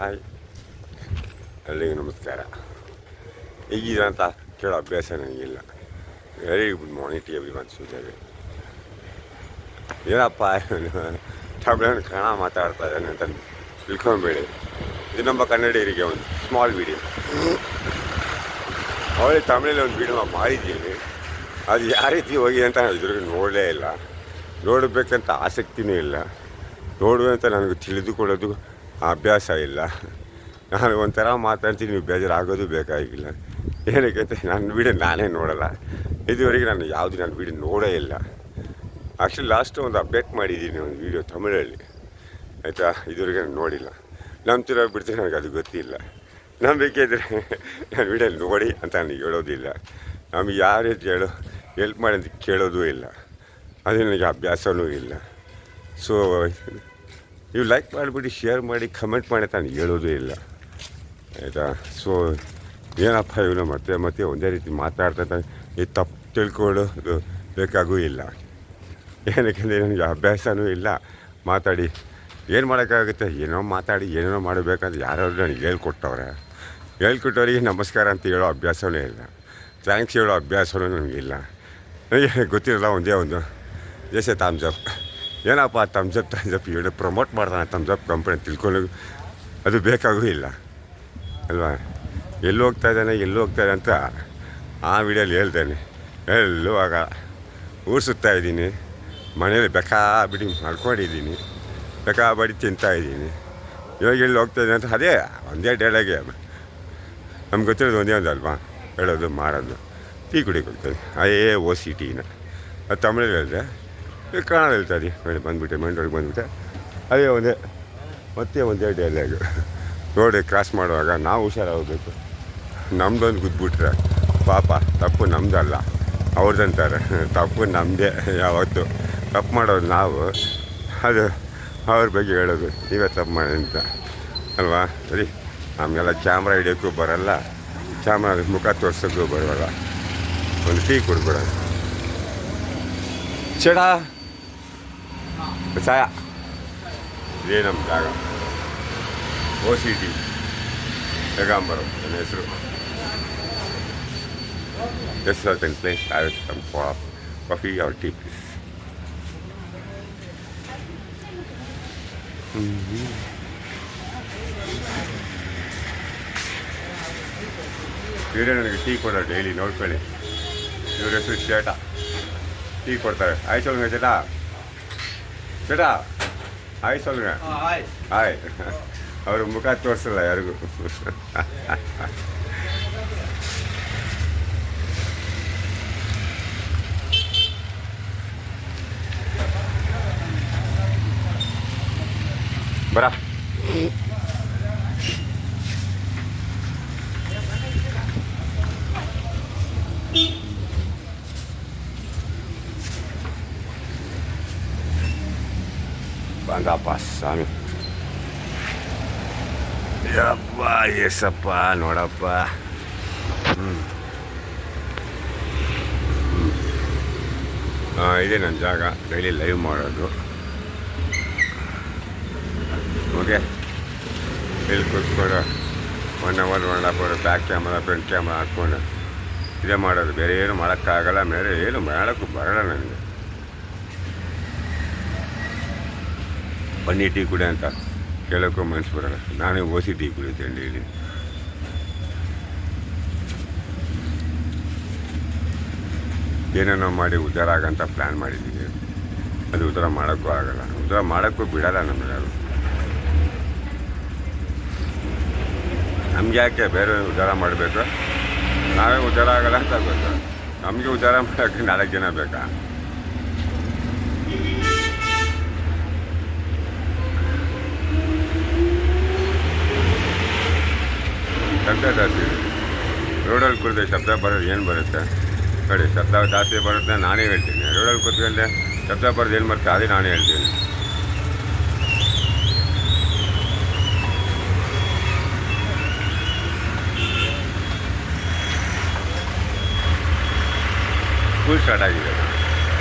Hi, ಎಲ್ಲಿಗೂ ನಮಸ್ಕಾರ. ಹೇಗಿದ್ದೀರ ಅಂತ ಕೇಳೋ ಅಭ್ಯಾಸ ನನಗಿಲ್ಲ. Very good morning to everyone ಸೂಚನೆ. ಏನಪ್ಪ ತಮಿಳನ್ನು ಕನ್ನಡ ಮಾತಾಡ್ತಾ ಇದ್ದಾನೆ ಅಂತ ತಿಳ್ಕೊಬೇಡಿ. ಇದು ನಮ್ಮ ಕನ್ನಡಿಗರಿಗೆ ಒಂದು ಸ್ಮಾಲ್ ವೀಡಿಯೋ. ಅವಳಿ ತಮಿಳಲ್ಲಿ ಒಂದು ವೀಡಿಯೋ ಮಾಡಿದ್ದೀನಿ. ಅದು ಯಾವ ರೀತಿ ಹೋಗಿ ಅಂತ ನಾನು ಇದ್ರಿಗೆ ನೋಡಲೇ ಇಲ್ಲ, ನೋಡಬೇಕಂತ ಆಸಕ್ತಿನೂ ಇಲ್ಲ, ನೋಡುವಂತ ನನಗೆ ತಿಳಿದುಕೊಳ್ಳೋದು ಅಭ್ಯಾಸ ಇಲ್ಲ. ನಾನು ಒಂಥರ ಮಾತಾಡ್ತೀನಿ, ನೀವು ಬೇಜಾರಾಗೋದು ಬೇಕಾಗಿಲ್ಲ. ಏನಕ್ಕೆ ಅಂತ ನನ್ನ ವೀಡಿಯೋ ನಾನೇ ನೋಡೋಲ್ಲ. ಇದುವರೆಗೆ ನಾನು ಯಾವುದು ನನ್ನ ವೀಡಿಯೋ ನೋಡೇ ಇಲ್ಲ. ಆ್ಯಕ್ಚುಲಿ ಲಾಸ್ಟು ಒಂದು ಅಪ್ಡೇಟ್ ಮಾಡಿದ್ದೀನಿ ಒಂದು ವೀಡಿಯೋ ತಮಿಳಲ್ಲಿ, ಆಯಿತಾ. ಇದುವರೆಗೆ ನಾನು ನೋಡಿಲ್ಲ. ನಂಬ್ತಿರೋ ಬಿಡ್ತೀನಿ, ನನಗೆ ಅದು ಗೊತ್ತಿಲ್ಲ. ನಂಬಿಕೆ ಇದ್ದರೆ ನನ್ನ ವೀಡಿಯೋ ನೋಡಿ ಅಂತ ನನಗೆ ಹೇಳೋದಿಲ್ಲ. ನಮಗೆ ಯಾವ ರೀತಿ ಹೆಲ್ಪ್ ಮಾಡಿ ಅಂತ ಕೇಳೋದೂ ಇಲ್ಲ. ಅದು ನನಗೆ ಅಭ್ಯಾಸವೂ ಇಲ್ಲ. ಸೊ ನೀವು ಲೈಕ್ ಮಾಡಿಬಿಟ್ಟು ಶೇರ್ ಮಾಡಿ ಕಮೆಂಟ್ ಮಾಡಿ ಅಂತ ನಾನು ಹೇಳೋದೇ ಇಲ್ಲ, ಆಯಿತಾ. ಸೊ ಏನಪ್ಪ ಇವನು ಮತ್ತೆ ಒಂದೇ ರೀತಿ ಮಾತಾಡ್ತಾ ಇದು ತಪ್ಪು ತಿಳ್ಕೊಳ್ಳೋದು ಬೇಕಾಗೂ ಇಲ್ಲ. ಏನಕ್ಕೆಂದರೆ ನನಗೆ ಅಭ್ಯಾಸವೂ ಇಲ್ಲ. ಮಾತಾಡಿ ಏನು ಮಾಡೋಕ್ಕಾಗುತ್ತೆ? ಏನೋ ಮಾತಾಡಿ ಏನೇನೋ ಮಾಡಬೇಕಂತ ಯಾರಾದರೂ ನನಗೆ ಹೇಳ್ಕೊಟ್ಟವ್ರಿಗೆ ನಮಸ್ಕಾರ ಅಂತ ಹೇಳೋ ಅಭ್ಯಾಸವೇ ಇಲ್ಲ, ಥ್ಯಾಂಕ್ಸ್ ಹೇಳೋ ಅಭ್ಯಾಸವೂ ನನಗಿಲ್ಲ. ನನಗೆ ಗೊತ್ತಿರಲ್ಲ ಒಂದೇ ಒಂದು ಜೈಸೆ ಥಮ್ಸಪ್. ಏನಪ್ಪ ಥಮ್ಸಪ್ ಹೇಳಿ ಪ್ರಮೋಟ್ ಮಾಡ್ತಾನೆ ಥಮ್ಸಪ್ ಕಂಪ್ನಿ ತಿಳ್ಕೊಳ್ಳೋ ಅದು ಬೇಕಾಗೂ ಇಲ್ಲ ಅಲ್ವಾ. ಎಲ್ಲಿ ಹೋಗ್ತಾ ಇದ್ದಾನೆ ಅಂತ ಆ ವಿಡಿಯೋಲಿ ಹೇಳ್ತೇನೆ. ಎಲ್ಲೂ ಆಗ ಊರು ಸುತ್ತಾಯಿದ್ದೀನಿ, ಮನೇಲಿ ಬೇಕಾಬಿಡಿ ಮಾಡ್ಕೊಂಡಿದ್ದೀನಿ, ಬೇಕಾಬಡಿ ತಿಂತಾಯಿದ್ದೀನಿ. ಇವಾಗ ಎಲ್ಲಿ ಹೋಗ್ತಾಯಿದ್ದೀನಿ ಅಂತ ಅದೇ ಒಂದೇ ಡೇಲಾಗೆ ನಮ್ಗೆ ಗೊತ್ತಿರೋದು ಒಂದೇ ಒಂದು ಅಲ್ವಾ, ಹೇಳೋದು ಮಾಡೋದು. ಟೀ ಕುಡಿಗೆ ಹೋಗ್ತಾಯಿದ್ದೀನಿ, OCTನ ಅದು ತಮಿಳಲ್ಲಿ ಹೇಳಿದೆ, ಕನ್ನಡ ಹೇಳ್ತಾಯಿದ್ದಿ. ಮೈಂಡೊಳಗೆ ಬಂದುಬಿಟ್ಟೆ. ಅದೇ ಒಂದೇ ಡೈಲಾಗು. ರೋಡ್ ಕ್ರಾಸ್ ಮಾಡುವಾಗ ನಾವು ಹುಷಾರಾಗಬೇಕು. ನಮ್ಮದೊಂದು ಗುದ್ಬಿಟ್ರೆ ಪಾಪ ತಪ್ಪು ನಮ್ಮದಲ್ಲ, ಅವ್ರದ್ದಂತಾರೆ. ತಪ್ಪು ನಮ್ಮದೇ. ಯಾವತ್ತು ತಪ್ಪು ಮಾಡೋದು ನಾವು, ಅದು ಅವ್ರ ಬಗ್ಗೆ ಹೇಳೋದು ನೀವೇ ತಪ್ಪು ಮಾಡಿ ಅಂತ ಅಲ್ವಾ. ಸರಿ, ನಮಗೆಲ್ಲ ಕ್ಯಾಮ್ರಾ ಹಿಡಿಯೋಕ್ಕೂ ಬರೋಲ್ಲ, ಕ್ಯಾಮ್ರಾ ಮುಖ ತೋರ್ಸೋಕ್ಕೂ ಬರೋಲ್ಲ. ಒಂದು ಟೀ ಕೊಡ್ಬೇಡ ಚಡ ಛಾಯ. ಇದೇ ನಮ್ಮ ಜಾಗ, OCT ಹೆಗಾಂಬರು ನನ್ನ ಹೆಸರು. Just certain place I will come for coffee or tea please. ಇವರೇ ನನಗೆ ಟೀ ಕೊಡೋ ಡೈಲಿ, ನೋಡ್ಕೊಳ್ಳಿ. ಇವ್ರ ಹೆಸರು ಚೇಟ. ಟೀ ಕೊಡ್ತಾರೆ. ಆಯ್ சொல்லுங்க ಚೇಟಾ ಆಯ್ சொல்லுங்க. ಆಯ್ ಅವ್ರ ಮುಖ ತೋರಿಸಲ್ಲ ಯಾರಿಗೂ. ಬರ ಬಂದಪ್ಪ ಸ್ವಾಮಿ. ಯಪ್ಪ ಎಸಪ್ಪ ನೋಡಪ್ಪ. ಇದೇ ನನ್ನ ಜಾಗ, ಡೈಲಿ ಲೈವ್ ಮಾಡೋದು. ಓಕೆ, ಇಲ್ಲಿ ಕೂತ್ಕೊಂಡು 1 hour 1.5 hour back camera front camera ಹಾಕ್ಕೊಂಡು ಇದೇ ಮಾಡೋದು. ಬೇರೆ ಏನು ಮಾಡೋಕ್ಕಾಗಲ್ಲ, ಬೇರೆ ಏನು ಮಾಡೋಕ್ಕೂ ಬರೋಲ್ಲ ನನಗೆ. ಬನ್ನಿ ಟೀ ಕುಡಿ ಅಂತ ಕೇಳೋಕ್ಕೂ ಮನಸ್ಸು ಬರೋಲ್ಲ. ನಾನೇ ಓಸಿ ಟೀ ಕುಡಿತೇನೆ ಡೈಲಿ. ಏನೇನೋ ಮಾಡಿ ಉದ್ಧಾರ ಆಗಂತ ಪ್ಲ್ಯಾನ್ ಮಾಡಿದ್ದೀನಿ. ಅದು ಉದ್ಧಾರ ಮಾಡೋಕ್ಕೂ ಆಗಲ್ಲ, ಉದ್ಧಾರ ಮಾಡೋಕ್ಕೂ ಬಿಡೋಲ್ಲ ನಮಗೆ. ಯಾರು ನಮ್ಗೆ ಯಾಕೆ ಬೇರೆ ಉದ್ಧಾರ ಮಾಡಬೇಕು? ನಾವೇ ಉದ್ಧಾರ ಆಗಲ್ಲ ಅಂತ ಗೊತ್ತು. ನಮಗೆ ಉದ್ಧಾರ ಮಾಡೋಕ್ಕೆ 4 ಜನ ಬೇಕಾ? ಶಬ್ದ ಜಾಸ್ತಿ ರೋಡಲ್ಲಿ ಕೂರಿದೆ, ಶಬ್ದ ಬರೋದು ಏನು ಬರುತ್ತೆ ನೋಡಿ. ಶಬ್ದ ಜಾಸ್ತಿ ಬರುತ್ತೆ ನಾನೇ ಹೇಳ್ತೀನಿ. ರೋಡಲ್ಲಿ ಕೂತ್ಕೊಂಡೆ ಶಬ್ದ ಬರೋದು ಏನು ಬರುತ್ತೆ ಅದೇ ನಾನೇ ಹೇಳ್ತೀನಿ. ಸ್ಕೂಲ್ ಸ್ಟಾರ್ಟ್ ಆಗಿದೆ,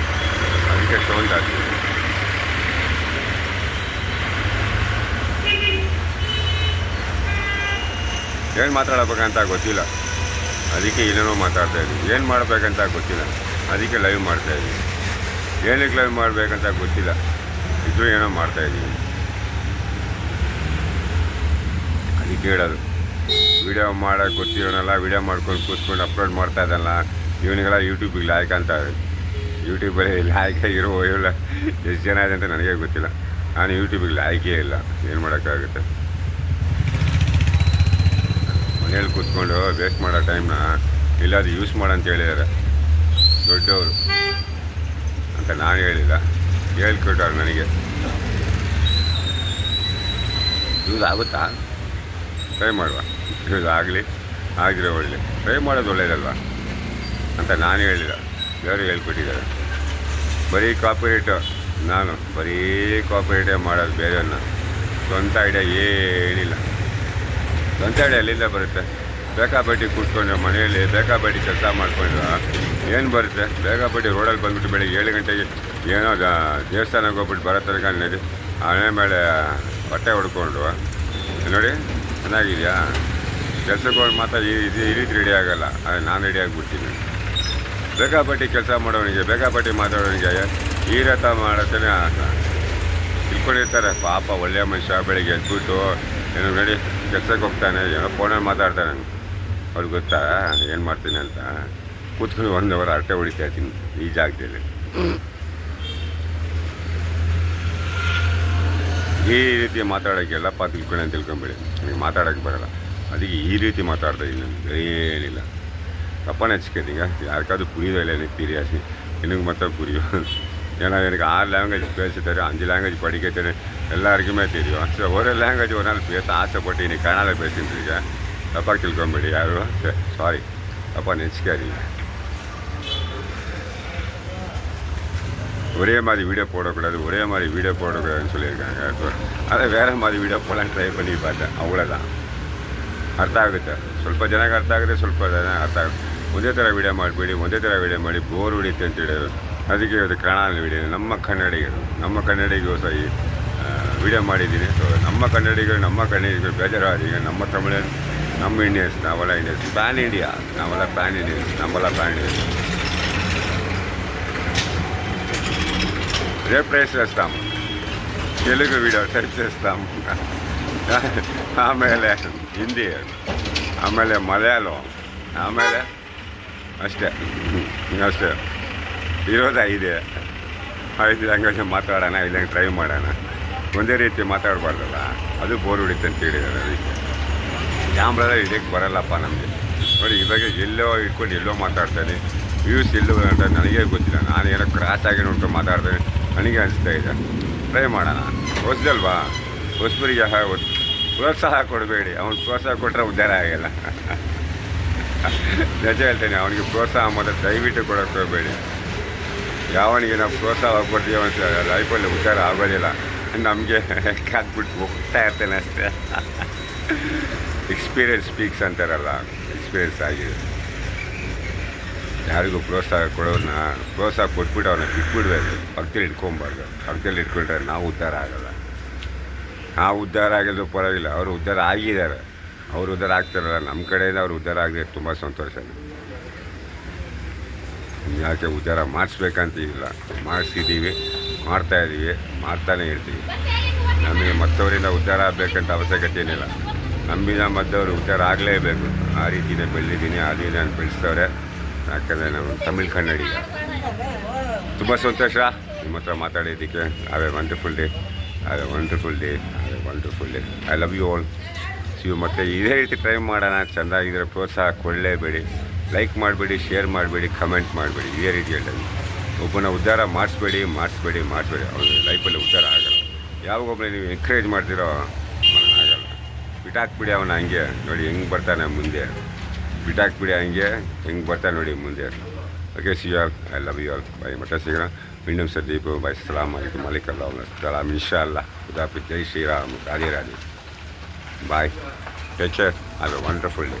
ಅದಕ್ಕೆ ಸೌಂಡ್ ಆಗ್ತಿದೆ. ಏನು ಮಾತಾಡಬೇಕಂತ ಗೊತ್ತಿಲ್ಲ, ಅದಕ್ಕೆ ಏನೇನೋ ಮಾತಾಡ್ತಾಯಿದ್ವಿ. ಏನು ಮಾಡಬೇಕಂತ ಗೊತ್ತಿಲ್ಲ, ಅದಕ್ಕೆ ಲೈವ್ ಮಾಡ್ತಾಯಿದ್ವಿ. ಏನಕ್ಕೆ ಲೈವ್ ಮಾಡಬೇಕಂತ ಗೊತ್ತಿಲ್ಲ, ಇದ್ರೂ ಏನೋ ಮಾಡ್ತಾಯಿದ್ದೀವಿ. ಅದಕ್ಕೆ ಹೇಳೋದು, ವೀಡಿಯೋ ಮಾಡೋಕ್ಕೆ ಗೊತ್ತಿರೋನಲ್ಲ, ವೀಡಿಯೋ ಮಾಡ್ಕೊಂಡು ಕೂತ್ಕೊಂಡು ಅಪ್ಲೋಡ್ ಮಾಡ್ತಾ ಇದ್ದಲ್ಲ, ಇವನಿಗೆಲ್ಲ ಯೂಟ್ಯೂಬಿಗೆ ಲಾಯ್ಕ್ ಅಂತ. ಯೂಟ್ಯೂಬಲ್ಲಿ ಲಾಯ್ಕ ಇರೋ ಇಲ್ಲ, ಎಷ್ಟು ಜನ ಇದೆ ಅಂತ ನನಗೆ ಗೊತ್ತಿಲ್ಲ. ನಾನು ಯೂಟ್ಯೂಬಿಗೆ ಲಾಯ್ಕೇ ಇಲ್ಲ, ಏನು ಮಾಡೋಕ್ಕಾಗುತ್ತೆ. ಮನೇಲಿ ಕೂತ್ಕೊಂಡು ವೇಸ್ಟ್ ಮಾಡೋ ಟೈಮ್ನ ಇಲ್ಲಾದ್ರು ಯೂಸ್ ಮಾಡಂತ ಹೇಳಿದ್ದಾರೆ ದೊಡ್ಡವರು ಅಂತ. ನಾನು ಹೇಳಿಲ್ಲ, ಹೇಳ್ಕೊಟ್ಟವ್ರು ನನಗೆ. ಯೂಸ್ ಆಗುತ್ತಾ? ಟ್ರೈ ಮಾಡುವ, ಯೂಸ್ ಆಗಲಿ, ಆಗಿರೋ ಒಳ್ಳೆ. ಟ್ರೈ ಮಾಡೋದು ಒಳ್ಳೇದಲ್ವ ಅಂತ ನಾನು ಹೇಳಿಲ್ಲ, ಬೇರೆ ಹೇಳ್ಕೊಟ್ಟಿದ್ದಾರೆ. ಬರೀ ಕಾಪಿರೇಟು, ನಾನು ಬರೀ ಕಾಪಿರೇಟೇ ಮಾಡೋದು, ಬೇರೆಯನ್ನ ಸ್ವಂತ ಐಡಿಯಾ ಏನಿಲ್ಲ. ಸ್ವಂತ ಐಡಿಯಾ ಎಲ್ಲಿಂದ ಬರುತ್ತೆ? ಬೇಕಾಪಟ್ಟಿ ಕೂತ್ಕೊಂಡ್ರೆ ಮನೆಯಲ್ಲಿ ಬೇಕಾಪಟ್ಟಿ ಕೆಲಸ ಮಾಡಿಕೊಂಡ್ರೆ ಏನು ಬರುತ್ತೆ? ಬೇಕಾಪಟ್ಟಿ ರೋಡಲ್ಲಿ ಬಂದುಬಿಟ್ಟು ಬೆಳಿಗ್ಗೆ 7 ಗಂಟೆಗೆ ಏನೋ ದೇವಸ್ಥಾನಕ್ಕೆ ಹೋಗ್ಬಿಟ್ಟು ಬರೋ ತನಕ ನಡಿ, ಆನೆ ಮೇಲೆ ಬಟ್ಟೆ ಹೊಡ್ಕೊಂಡು ನೋಡಿ ಚೆನ್ನಾಗಿದೆಯಾ? ಕೆಲಸಕ್ಕೆ ಹೋಗಿ ಮಾತ್ರ ಈ ರೀತಿ ರೆಡಿ ಆಗೋಲ್ಲ, ನಾನು ರೆಡಿ ಆಗಿಬಿಡ್ತೀನಿ. ಬೇಕಾಪಟ್ಟಿ ಕೆಲಸ ಮಾಡೋನಿಗೆ, ಬೇಕಾಪಟ್ಟಿ ಮಾತಾಡೋನಿಗೆ ಈ ರಥ ಮಾಡತ್ತೇನೆ ತಿಳ್ಕೊಂಡಿರ್ತಾರೆ. ಪಾಪ ಒಳ್ಳೆಯ ಮನುಷ್ಯ, ಬೆಳಿಗ್ಗೆ ಎದ್ಬಿಟ್ಟು ಏನೋ ನೋಡಿ ಕೆಲಸಕ್ಕೆ ಹೋಗ್ತಾನೆ, ಏನೋ ಫೋನಲ್ಲಿ ಮಾತಾಡ್ತಾನೆ. ಅವ್ರಿಗೆ ಗೊತ್ತಾ ಏನು ಮಾಡ್ತೀನಿ ಅಂತ? ಕೂತ್ಕೊಂಡು 1 ಅವರ್ ಅರಟೆ ಹೊಡಿತಾ ಇರ್ತೀನಿ ಈ ಜಾಗದಲ್ಲಿ. ಈ ರೀತಿ ಮಾತಾಡೋಕ್ಕೆಲ್ಲಪ್ಪ ತಿಳ್ಕೊಳ್ಳಿ ಅಂತ ತಿಳ್ಕೊಂಬೇಡಿ, ನನಗೆ ಮಾತಾಡೋಕ್ಕೆ ಬರೋಲ್ಲ, ಅದಕ್ಕೆ ಈ ರೀತಿ ಮಾತಾಡ್ತಾ ಇದ್ದೀನಿ. ಏನಿಲ್ಲ, ತಪ್ಪನೇ ಹಚ್ಕೋತೀಗ. ಯಾರಿಗಾದ್ರೂ புரியுதோ இல்லை எனக்கு தெரியாது, எனக்கு மட்டும் புரியும். ஏன்னா எனக்கு 6 லாங்குவேஜ் பேச தெரியும், 5 லாங்குவேஜ் படிக்க தெரியும், எல்லாருக்குமே தெரியும். ஸோ ஒரு லாங்குவேஜ் ஒரு நாள் பேச ஆசைப்பட்டு இன்னைக்கு கனடால பேசிட்டு இருக்கேன். தப்பாக ತಿಳ್ಕೊಂಬೇಡಿ யாரும், சாரி, தப்பாக நினச்சிக்காதீங்க. ஒரே மாதிரி வீடியோ போடக்கூடாது, ஒரே மாதிரி வீடியோ போடக்கூடாதுன்னு சொல்லியிருக்காங்க. ஸோ அதை வேறு மாதிரி வீಡಿಯೋ போடலான்னு ಟ್ರೈ பண்ணி பார்த்தேன், ಅவ்வளೋதான். ಅರ್ಥ ಆಗುತ್ತೆ, ಸ್ವಲ್ಪ ಜನಕ್ಕೆ ಅರ್ಥ ಆಗುತ್ತೆ, ಸ್ವಲ್ಪ ಜನ ಅರ್ಥ ಆಗುತ್ತೆ. ಒಂದೇ ಥರ ವೀಡಿಯೋ ಮಾಡಿಬಿಡಿ, ಒಂದೇ ಥರ ವೀಡಿಯೋ ಮಾಡಿ ಬೋರ್ ಹೊಡಿತೆ ಅಂತ ಹೇಳೋದು. ಅದಕ್ಕೆ ಇವತ್ತು ಕನ್ನಡ ವೀಡಿಯೋ, ನಮ್ಮ ಕನ್ನಡಿಗರು ಈ ವೀಡಿಯೋ ಮಾಡಿದ್ದೀನಿ. ಸೊ ನಮ್ಮ ಕನ್ನಡಿಗರು ಬೇಜಾರಾಗಿದೆ. ನಮ್ಮ ತಮಿಳು, ನಮ್ಮ ಇಂಡಿಯನ್ಸ್, ನಾವೆಲ್ಲ ಇಂಡಿಯನ್ಸ್, ಪ್ಯಾನ್ ಇಂಡಿಯಾ, ನಾವೆಲ್ಲ ಪ್ಯಾನ್ ಇಂಡಿಯನ್ಸ್. రేపు ట్రై చేస్తాం, తెలుగు వీడియో ట్రై చేస్తాం, ಆಮೇಲೆ ಹಿಂದಿ, ಆಮೇಲೆ ಮಲಯಾಳಂ, ಆಮೇಲೆ ಅಷ್ಟೇ ಇರೋದು 5 ಲ್ಯಾಂಗ್ವೇಜ್ ಮಾತಾಡೋಣ, 5 ಲ್ಯಾಂಗ್ವೇಜ್ ಟ್ರೈ ಮಾಡೋಣ. ಒಂದೇ ರೀತಿ ಮಾತಾಡಬಾರ್ದಲ್ಲ, ಅದು ಬೋರ್ ಹೊಡಿತೆ ಅಂತ ಹೇಳಿದ್ದಾರೆ. ಅದಕ್ಕೆ ಕ್ಯಾಮ್ರಾದಲ್ಲಿ ಇದಕ್ಕೆ ಬರಲ್ಲಪ್ಪ ನಮಗೆ. ನೋಡಿ ಇವಾಗ ಎಲ್ಲೋ ಇಟ್ಕೊಂಡು ಎಲ್ಲೋ ಮಾತಾಡ್ತಾನೆ, ವ್ಯೂಸ್ ಎಲ್ಲೋ ಅಂತ ನನಗೇ ಗೊತ್ತಿಲ್ಲ. ನಾನು ಏನೋ ಕ್ರಾಸ್ ಆಗಿ ನೋಡ್ಕೊಂಡು ಮಾತಾಡ್ತೇನೆ, ನನಗೆ ಅನಿಸ್ತಾ ಇದೆ. ಟ್ರೈ ಮಾಡೋಣ, ಹೊಸದಲ್ವಾ, ಹೊಸಬರಿಗೆ ಪ್ರೋತ್ಸಾಹ ಕೊಡಬೇಡಿ. ಅವ್ನು ಪ್ರೋತ್ಸಾಹ ಕೊಟ್ಟರೆ ಉದ್ಧಾರ ಆಗಲ್ಲ. ನಿಜ ಹೇಳ್ತೇನೆ, ಅವನಿಗೆ ಪ್ರೋತ್ಸಾಹ ಮಾತ್ರ ದಯವಿಟ್ಟು ಕೊಡೋಕ್ಕೆ ಹೋಗಬೇಡಿ. ಯಾವನಿಗೆ ನಾವು ಪ್ರೋತ್ಸಾಹ ಕೊಡ್ತೀವಿ ಅಂತ ಲೈಫಲ್ಲಿ ಉದ್ಧಾರ ಆಗೋದಿಲ್ಲ. ನಮಗೆ ಕಾದ್ಬಿಟ್ಟು ಹೋಗ್ತಾ ಇರ್ತೇನೆ ಅಷ್ಟೇ. ಎಕ್ಸ್ಪೀರಿಯನ್ಸ್ ಸ್ಪೀಕ್ಸ್ ಅಂತಾರಲ್ಲ, ಎಕ್ಸ್ಪೀರಿಯನ್ಸ್ ಆಗಿದೆ. ಯಾರಿಗೂ ಪ್ರೋತ್ಸಾಹ ಕೊಡೋನ್ನ ಪ್ರೋತ್ಸಾಹ ಕೊಟ್ಬಿಟ್ಟು ಅವ್ರನ್ನ ಬಿಟ್ಬಿಡ್ಬೇಕು, ಪಕ್ಕದಲ್ಲಿ ಇಟ್ಕೊಬಾರ್ದು. ಪಕ್ಕದಲ್ಲಿ ಇಟ್ಕೊಂಡ್ರೆ ನಾವು ಉದ್ಧಾರ ಆಗೋಲ್ಲ. ನಾವು ಉದ್ಧಾರ ಆಗಿದ್ದು ಪರವಾಗಿಲ್ಲ, ಅವರು ಉದ್ಧಾರ ಆಗಿದ್ದಾರೆ, ಅವರು ಉದ್ಧಾರ ಆಗ್ತಾರಲ್ಲ. ನಮ್ಮ ಕಡೆಯಿಂದ ಅವ್ರು ಉದ್ಧಾರ ಆಗದೆ ತುಂಬ ಸಂತೋಷ. ಯಾಕೆ ಉದ್ಧಾರ ಮಾಡಿಸ್ಬೇಕಂತ ಇಲ್ಲ, ಮಾಡಿಸಿದ್ದೀವಿ, ಮಾಡ್ತಾಯಿದ್ದೀವಿ, ಮಾಡ್ತಾನೆ ಇರ್ತೀವಿ. ನಮಗೆ ಮತ್ತವರಿಂದ ಉದ್ಧಾರ ಆಗಬೇಕಂತ ಅವಶ್ಯಕತೆ ಏನಿಲ್ಲ. ನಮ್ಮಿಂದ ಮದ್ದವರು ಉದ್ಧಾರ ಆಗಲೇಬೇಕು. ಆ ರೀತಿಯೇ ಬೆಳೆದಿದ್ದೀನಿ, ಆ ರೀತಿ ನಾನು ಬೆಳೆಸ್ತವ್ರೆ. ಯಾಕಂದರೆ ನಾವು ತಮಿಳ್ ಕನ್ನಡಿಗ. ತುಂಬ ಸಂತೋಷ ನಿಮ್ಮ ಹತ್ರ ಮಾತಾಡಿದ್ದಕ್ಕೆ. Have a wonderful day, I love you all. ಮತ್ತು ಇದೇ ರೀತಿ ಟ್ರೈ ಮಾಡೋಣ. ಚೆಂದಾಗಿದ್ದರೆ ಪ್ರೋತ್ಸಾಹ ಕೊಡಲೇಬೇಡಿ, ಲೈಕ್ ಮಾಡಬೇಡಿ, ಶೇರ್ ಮಾಡಬೇಡಿ, ಕಮೆಂಟ್ ಮಾಡಬೇಡಿ. ಇದೇ ರೀತಿ ಹೇಳ್ತೀನಿ. ಒಬ್ಬನ ಉದ್ಧಾರ ಮಾಡಿಸ್ಬೇಡಿ. ಅವ್ನ ಲೈಫಲ್ಲಿ ಉದ್ಧಾರ ಆಗಲ್ಲ. ಯಾವಾಗೊಬ್ಬನೇ ನೀವು ಎನ್ಕರೇಜ್ ಮಾಡ್ತೀರೋ ಆಗಲ್ಲ. ಬಿಟ್ಟಾಕ್ಬಿಡಿ ಅವನ, ಹಂಗೆ ನೋಡಿ ಹೆಂಗೆ ಬರ್ತಾನೆ ಮುಂದೆ. ಬಿಟ್ಟಾಕ್ಬಿಡಿ ಹಂಗೆ ಹೆಂಗೆ ಬರ್ತಾನೆ ನೋಡಿ ಮುಂದೆ. Okay, see you all, I love you all. Bye, ಮತ್ತೆ ಸಿಗೋಣ. ಮಿಂಡಮ್ ಸದೀಪು ಬಾಯ್. ಸಲಾಮ್ ಅಲೈಕುಮ್, ಅಲೈಕಲ್ಲಾ ಸಲಾಮ್, ಇನ್ಶಾ ಅಲ್ಲಾ. ಖುದಾಫಿಜ್, ಜೈ Shriram, Radhe Radhe. Bye, take care, have a wonderful day.